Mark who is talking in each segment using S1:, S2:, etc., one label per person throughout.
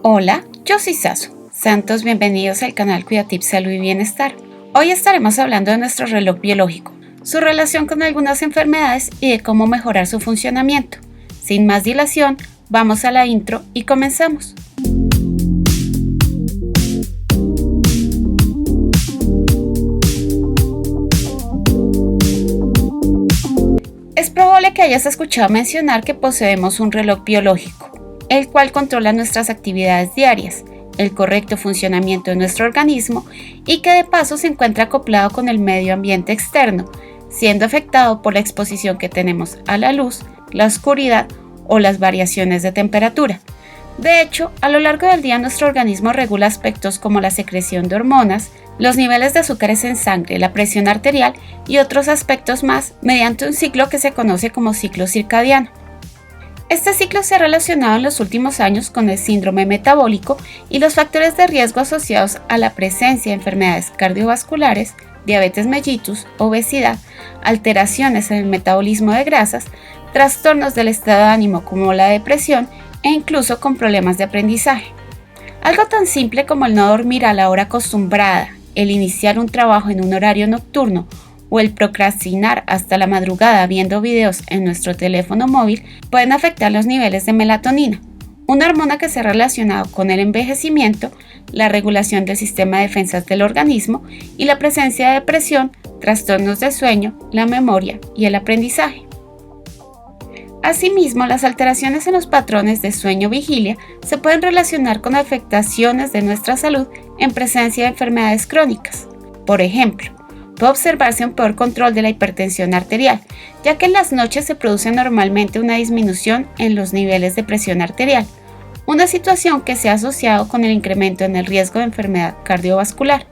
S1: Hola, yo soy Sasu. Sean todos bienvenidos al canal Cuidatips Salud y Bienestar. Hoy estaremos hablando de nuestro reloj biológico, su relación con algunas enfermedades y de cómo mejorar su funcionamiento. Sin más dilación, vamos a la intro y comenzamos. Es probable que hayas escuchado mencionar que poseemos un reloj biológico, el cual controla nuestras actividades diarias, el correcto funcionamiento de nuestro organismo y que de paso se encuentra acoplado con el medio ambiente externo, siendo afectado por la exposición que tenemos a la luz, la oscuridad o las variaciones de temperatura. De hecho, a lo largo del día nuestro organismo regula aspectos como la secreción de hormonas, los niveles de azúcares en sangre, la presión arterial y otros aspectos más mediante un ciclo que se conoce como ciclo circadiano. Este ciclo se ha relacionado en los últimos años con el síndrome metabólico y los factores de riesgo asociados a la presencia de enfermedades cardiovasculares, diabetes mellitus, obesidad, alteraciones en el metabolismo de grasas, trastornos del estado de ánimo como la depresión e incluso con problemas de aprendizaje. Algo tan simple como el no dormir a la hora acostumbrada, el iniciar un trabajo en un horario nocturno o el procrastinar hasta la madrugada viendo videos en nuestro teléfono móvil pueden afectar los niveles de melatonina, una hormona que se ha relacionado con el envejecimiento, la regulación del sistema de defensas del organismo y la presencia de depresión, trastornos de sueño, la memoria y el aprendizaje. Asimismo, las alteraciones en los patrones de sueño-vigilia se pueden relacionar con afectaciones de nuestra salud en presencia de enfermedades crónicas. Por ejemplo, puede observarse un peor control de la hipertensión arterial, ya que en las noches se produce normalmente una disminución en los niveles de presión arterial, una situación que se ha asociado con el incremento en el riesgo de enfermedad cardiovascular,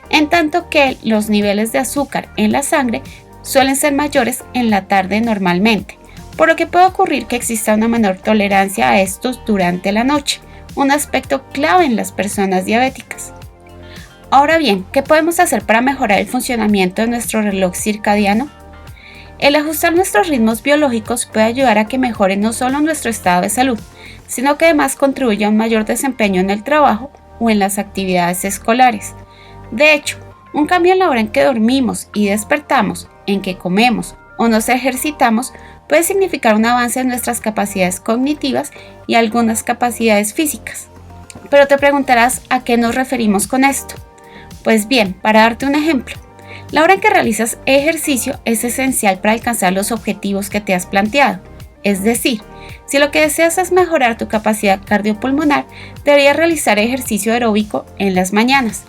S1: en tanto que los niveles de azúcar en la sangre suelen ser mayores en la tarde normalmente, por lo que puede ocurrir que exista una menor tolerancia a estos durante la noche, un aspecto clave en las personas diabéticas. Ahora bien, ¿qué podemos hacer para mejorar el funcionamiento de nuestro reloj circadiano? El ajustar nuestros ritmos biológicos puede ayudar a que mejore no solo nuestro estado de salud, sino que además contribuye a un mayor desempeño en el trabajo o en las actividades escolares. De hecho, un cambio en la hora en que dormimos y despertamos, en que comemos o nos ejercitamos, puede significar un avance en nuestras capacidades cognitivas y algunas capacidades físicas. Pero te preguntarás a qué nos referimos con esto. Pues bien, para darte un ejemplo, la hora en que realizas ejercicio es esencial para alcanzar los objetivos que te has planteado. Es decir, si lo que deseas es mejorar tu capacidad cardiopulmonar, deberías realizar ejercicio aeróbico en las mañanas,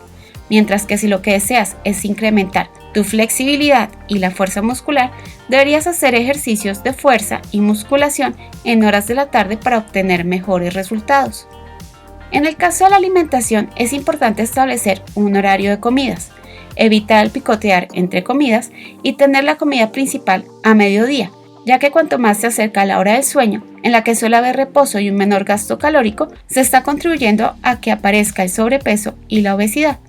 S1: mientras que si lo que deseas es incrementar tu flexibilidad y la fuerza muscular, deberías hacer ejercicios de fuerza y musculación en horas de la tarde para obtener mejores resultados. En el caso de la alimentación, es importante establecer un horario de comidas, evitar el picotear entre comidas y tener la comida principal a mediodía, ya que cuanto más se acerca a la hora del sueño, en la que suele haber reposo y un menor gasto calórico, se está contribuyendo a que aparezca el sobrepeso y la obesidad.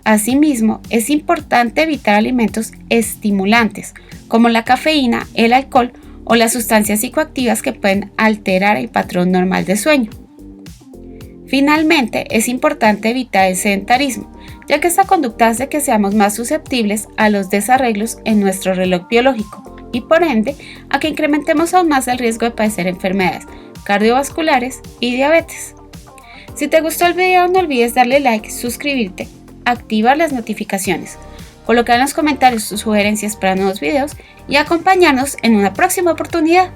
S1: Asimismo, es importante evitar alimentos estimulantes, como la cafeína, el alcohol o las sustancias psicoactivas que pueden alterar el patrón normal de sueño. Finalmente, es importante evitar el sedentarismo, ya que esta conducta hace que seamos más susceptibles a los desarreglos en nuestro reloj biológico y por ende a que incrementemos aún más el riesgo de padecer enfermedades cardiovasculares y diabetes. Si te gustó el video, no olvides darle like, suscribirte, activar las notificaciones, colocar en los comentarios tus sugerencias para nuevos videos y acompañarnos en una próxima oportunidad.